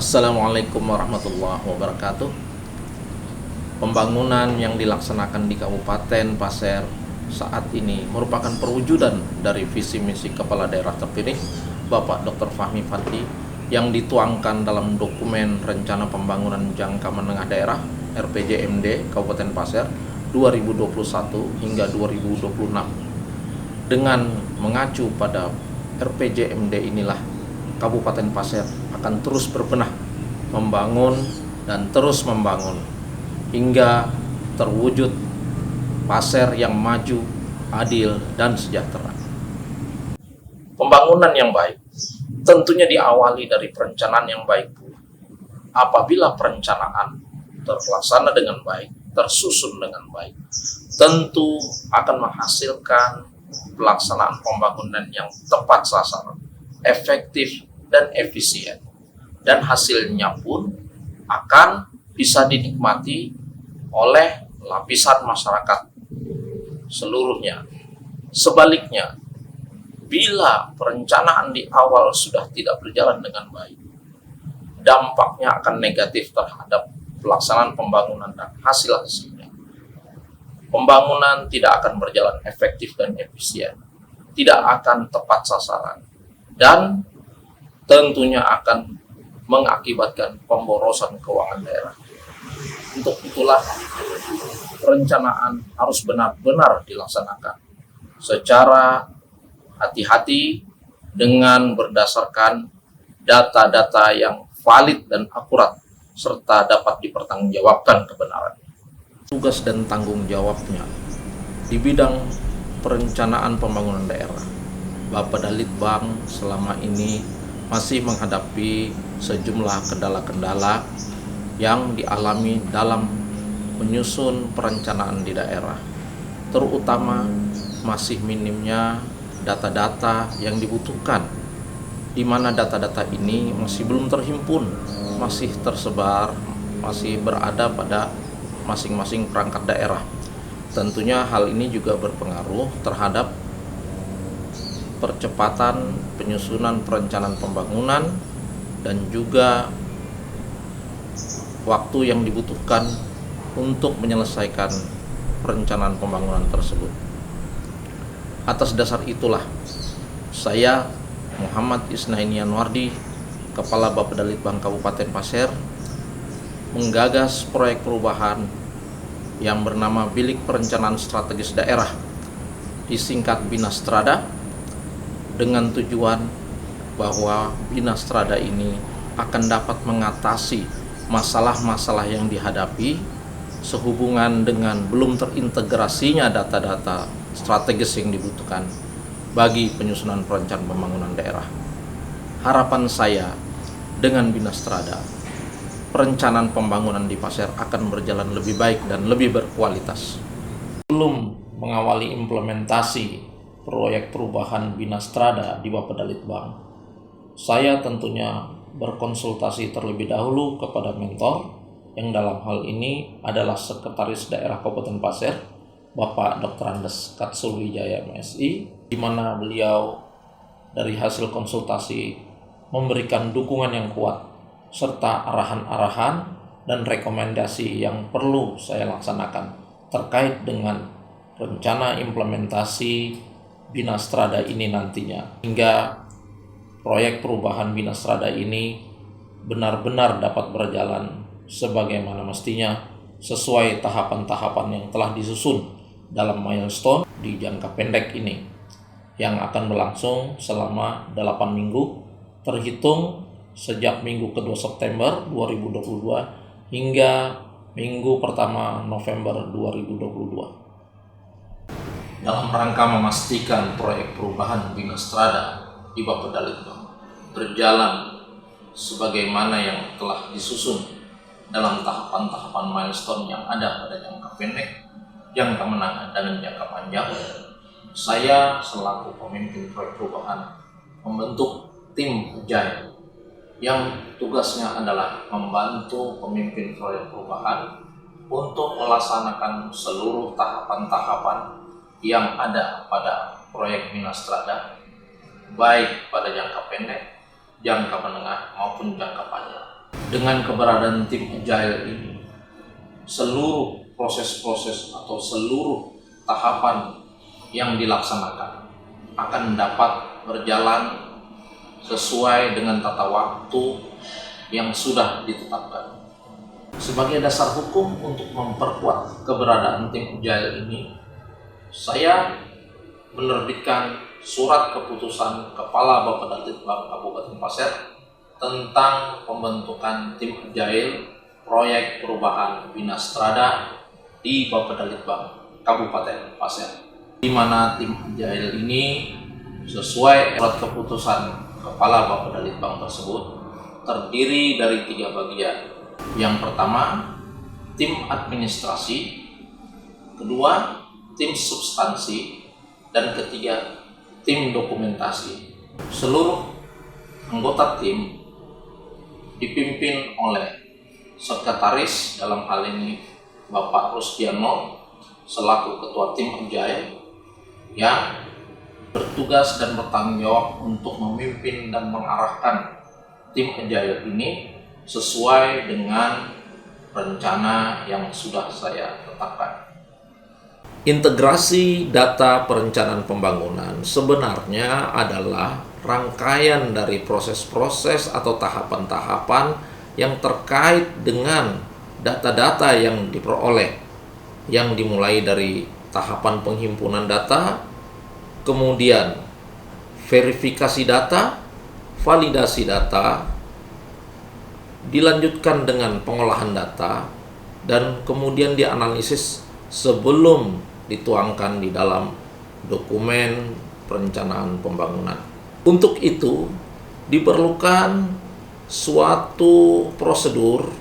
Assalamualaikum warahmatullahi wabarakatuh. Pembangunan yang dilaksanakan di Kabupaten Pasir saat ini merupakan perwujudan dari visi misi Kepala Daerah terpilih Bapak Dr. Fahmi Fadli yang dituangkan dalam dokumen Rencana Pembangunan Jangka Menengah Daerah (RPJMD) Kabupaten Pasir 2021 hingga 2026. Dengan mengacu pada RPJMD inilah Kabupaten Pasir akan terus berbenah, membangun dan terus membangun hingga terwujud Pasir yang maju, adil, dan sejahtera. Pembangunan yang baik tentunya diawali dari perencanaan yang baik. Apabila perencanaan terlaksana dengan baik, tersusun dengan baik, tentu akan menghasilkan pelaksanaan pembangunan yang tepat sasaran, efektif, dan efisien, dan hasilnya pun akan bisa dinikmati oleh lapisan masyarakat seluruhnya. Sebaliknya, bila perencanaan di awal sudah tidak berjalan dengan baik, dampaknya akan negatif terhadap pelaksanaan pembangunan dan hasil-hasilnya. Pembangunan tidak akan berjalan efektif dan efisien, tidak akan tepat sasaran, dan tentunya akan mengakibatkan pemborosan keuangan daerah. Untuk itulah perencanaan harus benar-benar dilaksanakan secara hati-hati dengan berdasarkan data-data yang valid dan akurat serta dapat dipertanggungjawabkan kebenarannya. Tugas dan tanggung jawabnya di bidang perencanaan pembangunan daerah, Bapak Dalitbang selama ini masih menghadapi sejumlah kendala-kendala yang dialami dalam menyusun perencanaan di daerah, terutama masih minimnya data-data yang dibutuhkan, di mana data-data ini masih belum terhimpun, masih tersebar, masih berada pada masing-masing perangkat daerah. Tentunya hal ini juga berpengaruh terhadap percepatan penyusunan perencanaan pembangunan dan juga waktu yang dibutuhkan untuk menyelesaikan perencanaan pembangunan tersebut. Atas dasar itulah saya Muhammad Isnaini Yanwardi, Kepala Bapedalitbang Kabupaten Pasir, menggagas proyek perubahan yang bernama Bilik Perencanaan Strategis Daerah, disingkat Binastrada, dengan tujuan bahwa Binastrada ini akan dapat mengatasi masalah-masalah yang dihadapi sehubungan dengan belum terintegrasinya data-data strategis yang dibutuhkan bagi penyusunan perencanaan pembangunan daerah. Harapan saya dengan Binastrada, perencanaan pembangunan di Pasir akan berjalan lebih baik dan lebih berkualitas. Belum mengawali implementasi proyek perubahan Binastrada di Bapedalitbang, saya tentunya berkonsultasi terlebih dahulu kepada mentor yang dalam hal ini adalah Sekretaris Daerah Kabupaten Pasir, Bapak Dr. Andes Katsulwijaya MSI, di mana beliau dari hasil konsultasi memberikan dukungan yang kuat serta arahan-arahan dan rekomendasi yang perlu saya laksanakan terkait dengan rencana implementasi Binastrada ini nantinya, hingga proyek perubahan Binastrada ini benar-benar dapat berjalan sebagaimana mestinya sesuai tahapan-tahapan yang telah disusun dalam milestone di jangka pendek ini yang akan berlangsung selama 8 minggu terhitung sejak minggu kedua September 2022 hingga minggu pertama November 2022. Dalam rangka memastikan proyek perubahan Binastrada di Bapedalitbang berjalan sebagaimana yang telah disusun dalam tahapan-tahapan milestone yang ada pada jangka pendek, jangka menengah, dan jangka panjang, saya selaku pemimpin proyek perubahan membentuk tim Agile yang tugasnya adalah membantu pemimpin proyek perubahan untuk melaksanakan seluruh tahapan-tahapan yang ada pada proyek Binastrada, baik pada jangka pendek, jangka menengah maupun jangka panjang. Dengan keberadaan tim Agile ini, seluruh proses-proses atau seluruh tahapan yang dilaksanakan akan dapat berjalan sesuai dengan tata waktu yang sudah ditetapkan. Sebagai dasar hukum untuk memperkuat keberadaan tim Agile ini, saya menerbitkan surat keputusan Kepala Bapedalitbang Kabupaten Pasir tentang pembentukan tim Agile proyek perubahan Bina Strada di Bapedalitbang Kabupaten Pasir, di mana tim Agile ini sesuai surat keputusan Kepala Bapedalitbang tersebut terdiri dari 3 bagian. Yang pertama, tim administrasi, kedua, tim substansi, dan ketiga, tim dokumentasi. Seluruh anggota tim dipimpin oleh sekretaris, dalam hal ini Bapak Rusdiano selaku ketua tim Agile, yang bertugas dan bertanggung jawab untuk memimpin dan mengarahkan tim Agile ini sesuai dengan rencana yang sudah saya tetapkan. Integrasi data perencanaan pembangunan sebenarnya adalah rangkaian dari proses-proses atau tahapan-tahapan yang terkait dengan data-data yang diperoleh, yang dimulai dari tahapan penghimpunan data, kemudian verifikasi data, validasi data, dilanjutkan dengan pengolahan data, dan kemudian dianalisis sebelum dituangkan di dalam dokumen perencanaan pembangunan. Untuk itu diperlukan suatu prosedur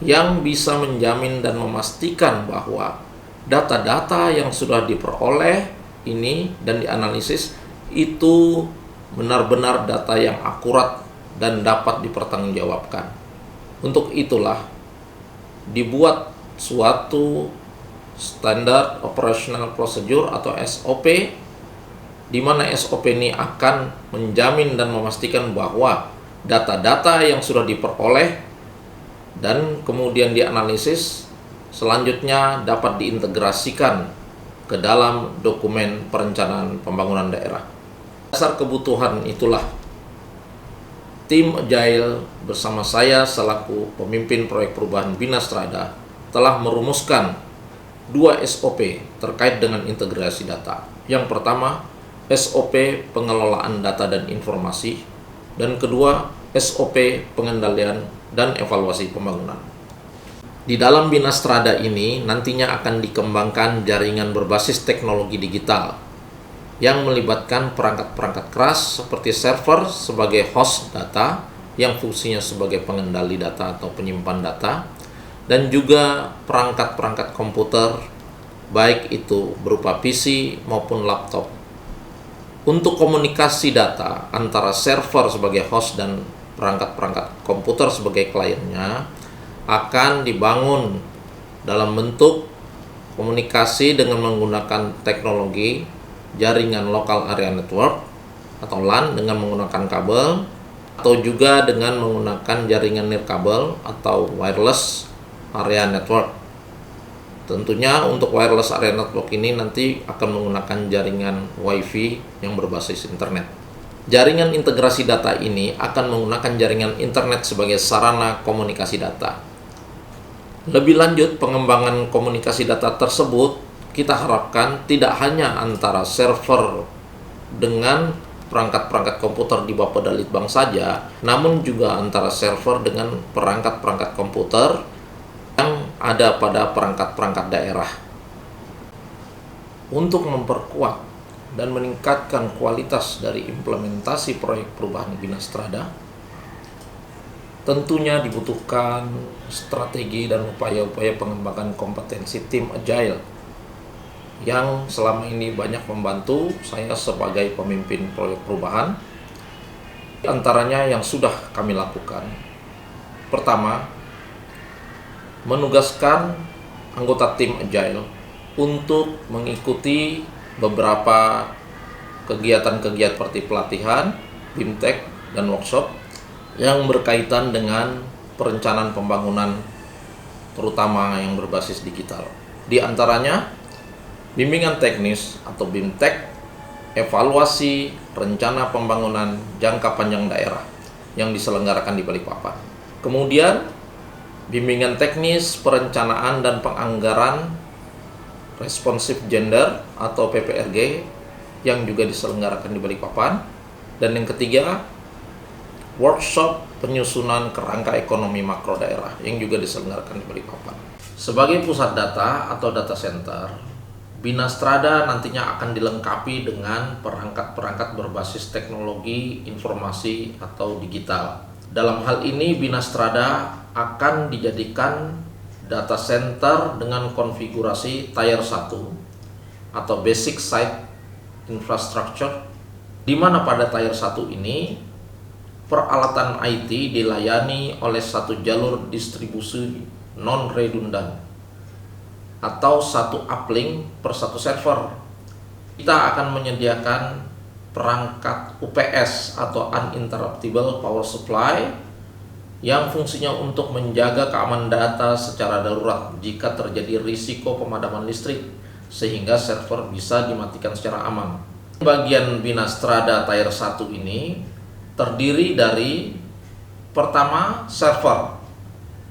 yang bisa menjamin dan memastikan bahwa data-data yang sudah diperoleh ini dan dianalisis itu benar-benar data yang akurat dan dapat dipertanggungjawabkan. Untuk itulah dibuat suatu Standard Operational Procedure atau SOP, di mana SOP ini akan menjamin dan memastikan bahwa data-data yang sudah diperoleh dan kemudian dianalisis selanjutnya dapat diintegrasikan ke dalam dokumen perencanaan pembangunan daerah. Dasar kebutuhan itulah tim Agile bersama saya selaku pemimpin proyek perubahan Bina Strada telah merumuskan 2 SOP terkait dengan integrasi data. Yang pertama, SOP pengelolaan data dan informasi, dan kedua, SOP pengendalian dan evaluasi pembangunan. Di dalam Bina Strada ini nantinya akan dikembangkan jaringan berbasis teknologi digital yang melibatkan perangkat-perangkat keras seperti server sebagai host data yang fungsinya sebagai pengendali data atau penyimpan data, dan juga perangkat-perangkat komputer baik itu berupa PC maupun laptop. Untuk komunikasi data antara server sebagai host dan perangkat-perangkat komputer sebagai kliennya akan dibangun dalam bentuk komunikasi dengan menggunakan teknologi jaringan Local Area Network atau LAN dengan menggunakan kabel, atau juga dengan menggunakan jaringan nirkabel atau wireless area network. Tentunya untuk wireless area network ini nanti akan menggunakan jaringan WiFi yang berbasis internet. Jaringan integrasi data ini akan menggunakan jaringan internet sebagai sarana komunikasi data. Lebih lanjut, pengembangan komunikasi data tersebut kita harapkan tidak hanya antara server dengan perangkat-perangkat komputer di Bapedalitbang saja, namun juga antara server dengan perangkat-perangkat komputer yang ada pada perangkat-perangkat daerah. Untuk memperkuat dan meningkatkan kualitas dari implementasi proyek perubahan Bina Strada, tentunya dibutuhkan strategi dan upaya-upaya pengembangan kompetensi tim Agile yang selama ini banyak membantu saya sebagai pemimpin proyek perubahan. Di antaranya yang sudah kami lakukan. Pertama, menugaskan anggota tim Agile untuk mengikuti beberapa kegiatan-kegiatan seperti pelatihan, BIMTEK, dan workshop yang berkaitan dengan perencanaan pembangunan terutama yang berbasis digital. Di antaranya bimbingan teknis atau BIMTEK, evaluasi rencana pembangunan jangka panjang daerah yang diselenggarakan di Balikpapan. Kemudian bimbingan teknis perencanaan dan penganggaran responsif gender atau PPRG yang juga diselenggarakan di Balikpapan. Dan yang ketiga, workshop penyusunan kerangka ekonomi makro daerah yang juga diselenggarakan di Balikpapan. Sebagai pusat data atau data center, Binastrada nantinya akan dilengkapi dengan perangkat-perangkat berbasis teknologi informasi atau digital. Dalam hal ini Binastrada akan dijadikan data center dengan konfigurasi Tier 1 atau Basic Site Infrastructure, di mana pada Tier 1 ini peralatan IT dilayani oleh satu jalur distribusi non-redundan atau satu uplink per satu server. Kita akan menyediakan perangkat UPS atau Uninterruptible Power Supply yang fungsinya untuk menjaga keamanan data secara darurat jika terjadi risiko pemadaman listrik, sehingga server bisa dimatikan secara aman. Bagian Binastrada Tier 1 ini terdiri dari pertama server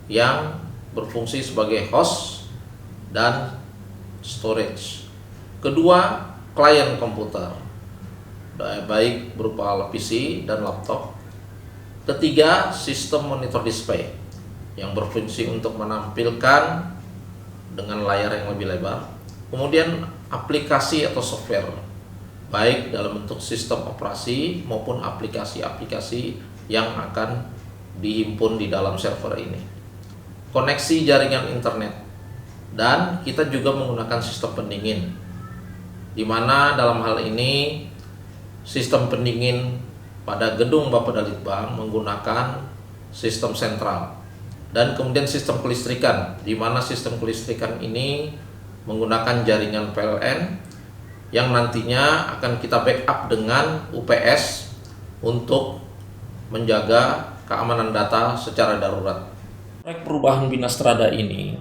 yang berfungsi sebagai host dan storage. Kedua, klien komputer baik berupa PC dan laptop. Ketiga, sistem monitor display yang berfungsi untuk menampilkan dengan layar yang lebih lebar. Kemudian aplikasi atau software baik dalam bentuk sistem operasi maupun aplikasi-aplikasi yang akan dihimpun di dalam server ini. Koneksi jaringan internet, dan kita juga menggunakan sistem pendingin, di mana dalam hal ini sistem pendingin pada gedung Bapedalitbang menggunakan sistem sentral, dan kemudian sistem kelistrikan, di mana sistem kelistrikan ini menggunakan jaringan PLN yang nantinya akan kita backup dengan UPS untuk menjaga keamanan data secara darurat. Proyek perubahan Binastrada ini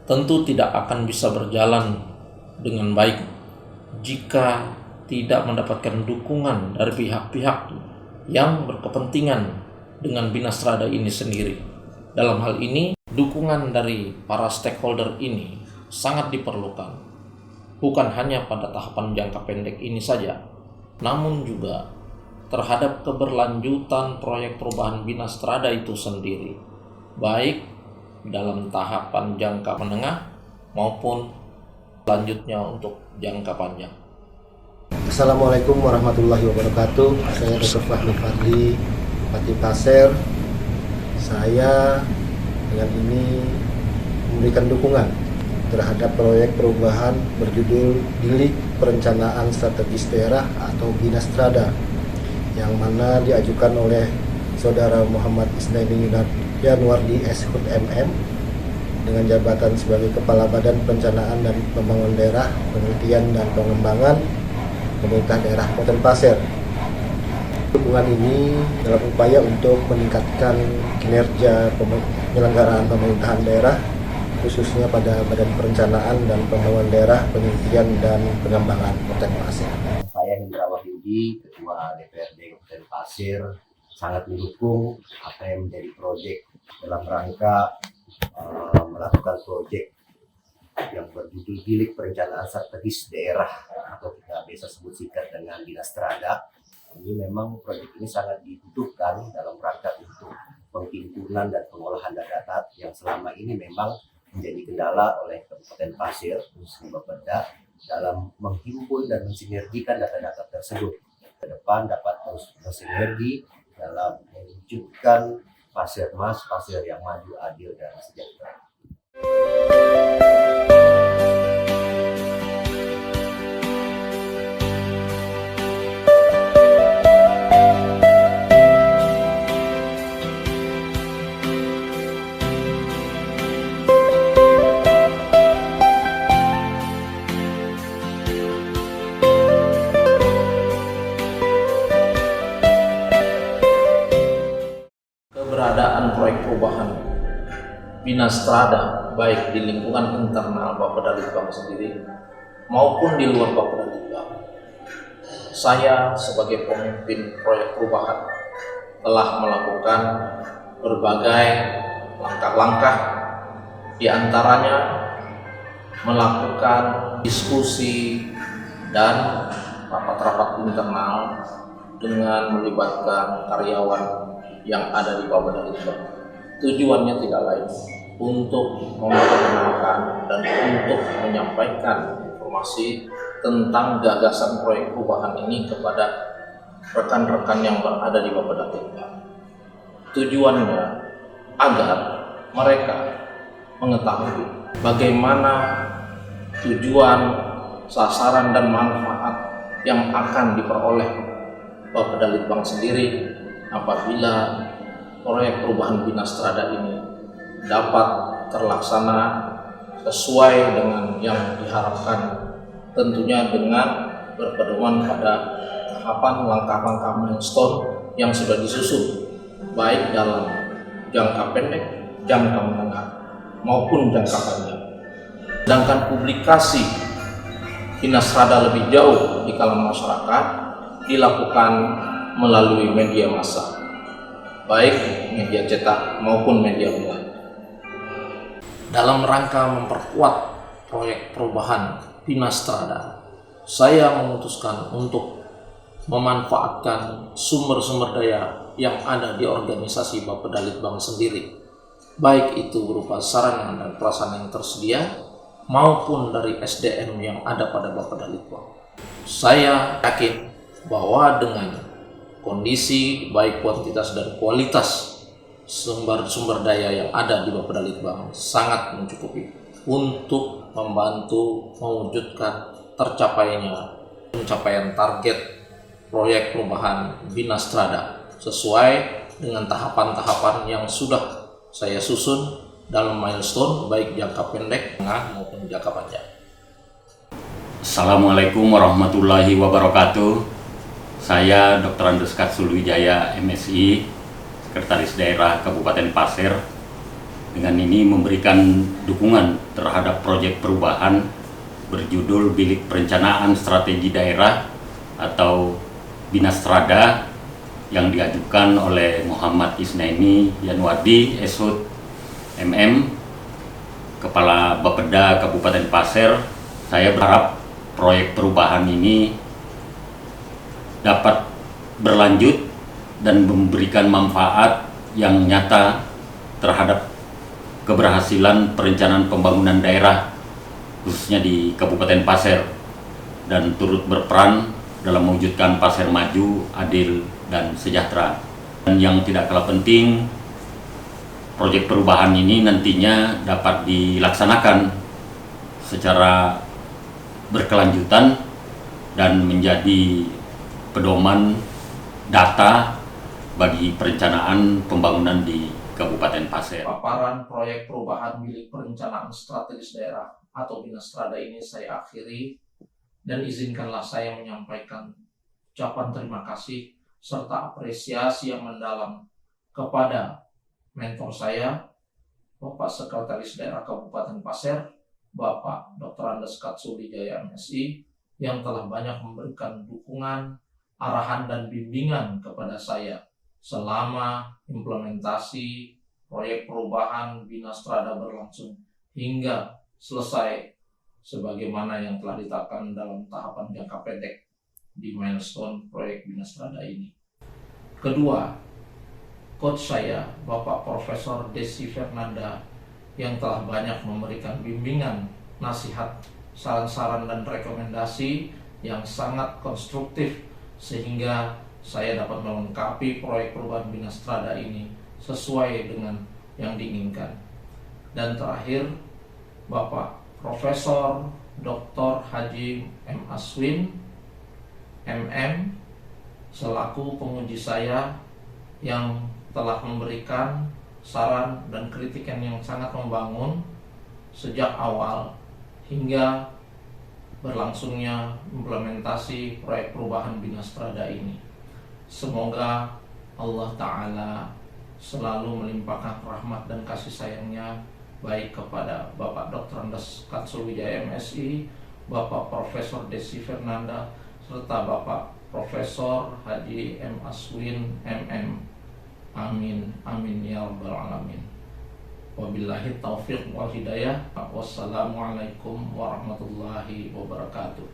tentu tidak akan bisa berjalan dengan baik jika tidak mendapatkan dukungan dari pihak-pihak yang berkepentingan dengan Binastrada ini sendiri. Dalam hal ini, dukungan dari para stakeholder ini sangat diperlukan. Bukan hanya pada tahapan jangka pendek ini saja, namun juga terhadap keberlanjutan proyek perubahan Binastrada itu sendiri, baik dalam tahapan jangka menengah maupun selanjutnya untuk jangka panjang. Assalamualaikum warahmatullahi wabarakatuh. Saya Dr. Fahmi Fadli, Bupati Pasir. Saya dengan ini memberikan dukungan terhadap proyek perubahan berjudul Bilik Perencanaan Strategis Daerah atau Binastrada, yang mana diajukan oleh Saudara Muhammad Isnaini Yanuardi SHUT MM dengan jabatan sebagai Kepala Badan Perencanaan dan Pembangunan Daerah, Penelitian dan Pengembangan Pemerintah Daerah Kabupaten Pasir. Dukungan ini dalam upaya untuk meningkatkan kinerja penyelenggaraan pemerintahan daerah, khususnya pada Badan Perencanaan dan Pembangunan Daerah, Penelitian dan Pengembangan Kabupaten Pasir. Saya Hendra Wahyudi, Ketua DPRD Kabupaten Pasir, sangat mendukung apa yang menjadi proyek dalam rangka melakukan proyek yang berjudul Bilik Perencanaan Strategis Daerah atau kita biasa sebut singkat dengan Binastrada. Ini memang proyek ini sangat dibutuhkan dalam rangka untuk penghimpunan dan pengolahan data yang selama ini memang menjadi kendala oleh Kabupaten Pasir khususnya Bapeda dalam menghimpun dan mensinergikan data-data tersebut. Ke depan dapat terus bersinergi dalam mewujudkan Pasir Mas, Pasir yang maju, adil dan sejahtera. Bina Strada baik di lingkungan internal Bapeda Litbang sendiri maupun di luar Bapeda Litbang. Saya sebagai pemimpin proyek perubahan telah melakukan berbagai langkah-langkah, di antaranya melakukan diskusi dan rapat-rapat internal dengan melibatkan karyawan yang ada di Bapeda Litbang. Tujuannya tidak lain untuk memperkenalkan dan untuk menyampaikan informasi tentang gagasan proyek perubahan ini kepada rekan-rekan yang berada di Bapeda Litbang. Tujuannya agar mereka mengetahui bagaimana tujuan, sasaran, dan manfaat yang akan diperoleh Bapeda Litbang sendiri apabila proyek perubahan Bina Strada ini dapat terlaksana sesuai dengan yang diharapkan, tentunya dengan berpedoman pada tahapan langkah-langkah milestone yang sudah disusun baik dalam jangka pendek, jangka menengah maupun jangka panjang. Sedangkan publikasi Bina Strada lebih jauh di kalangan masyarakat dilakukan melalui media massa, baik media cetak maupun media online. Dalam rangka memperkuat proyek perubahan Bina Strada, saya memutuskan untuk memanfaatkan sumber-sumber daya yang ada di organisasi Bapeda Litbang sendiri, baik itu berupa sarana dan prasarana yang tersedia maupun dari SDM yang ada pada Bapeda Litbang. Saya yakin bahwa dengan kondisi baik kuantitas dan kualitas sumber daya yang ada di Bapeda Litbang sangat mencukupi untuk membantu mewujudkan pencapaian target proyek perubahan Bina Strada sesuai dengan tahapan-tahapan yang sudah saya susun dalam milestone baik jangka pendek, tengah maupun jangka panjang. Assalamualaikum warahmatullahi wabarakatuh. Saya Dr. Andes Katsulwijaya, MSI, Sekretaris Daerah Kabupaten Pasir. Dengan ini memberikan dukungan terhadap proyek perubahan berjudul Bilik Perencanaan Strategi Daerah atau Bina Strada yang diajukan oleh Muhammad Isnaini Yanwardi, Eshud, MM, Kepala Bapeda Kabupaten Pasir. Saya berharap proyek perubahan ini dapat berlanjut dan memberikan manfaat yang nyata terhadap keberhasilan perencanaan pembangunan daerah khususnya di Kabupaten Pasir dan turut berperan dalam mewujudkan Pasir maju, adil, dan sejahtera. Dan yang tidak kalah penting, proyek perubahan ini nantinya dapat dilaksanakan secara berkelanjutan dan menjadi pedoman data bagi perencanaan pembangunan di Kabupaten Pasir. Paparan proyek perubahan milik perencanaan strategis daerah atau Bina Strada ini saya akhiri, dan izinkanlah saya menyampaikan ucapan terima kasih serta apresiasi yang mendalam kepada mentor saya, Bapak Sekretaris Daerah Kabupaten Pasir, Bapak Dr. Andes Katsulwijaya, MSI, yang telah banyak memberikan dukungan, arahan, dan bimbingan kepada saya selama implementasi proyek perubahan Bina Strada berlangsung hingga selesai sebagaimana yang telah ditetapkan dalam tahapan jangka pendek di milestone proyek Bina Strada ini. Kedua, coach saya, Bapak Profesor Desi Fernanda, yang telah banyak memberikan bimbingan, nasihat, saran-saran, dan rekomendasi yang sangat konstruktif sehingga saya dapat melengkapi proyek perubahan Bina Strada ini sesuai dengan yang diinginkan. Dan terakhir, Bapak Profesor Dr. Haji M. Aswin, MM, selaku penguji saya yang telah memberikan saran dan kritikan yang sangat membangun sejak awal hingga berlangsungnya implementasi proyek perubahan Bina Strada ini. Semoga Allah Ta'ala selalu melimpahkan rahmat dan kasih sayangnya baik kepada Bapak Dr. Andes Kansul Wijaya MSI, Bapak Profesor Desi Fernanda, serta Bapak Profesor Haji M. Aswin MM. Amin, amin ya rabbal alamin. Wabillahi taufiq wal hidayah. Wassalamualaikum warahmatullahi wabarakatuh.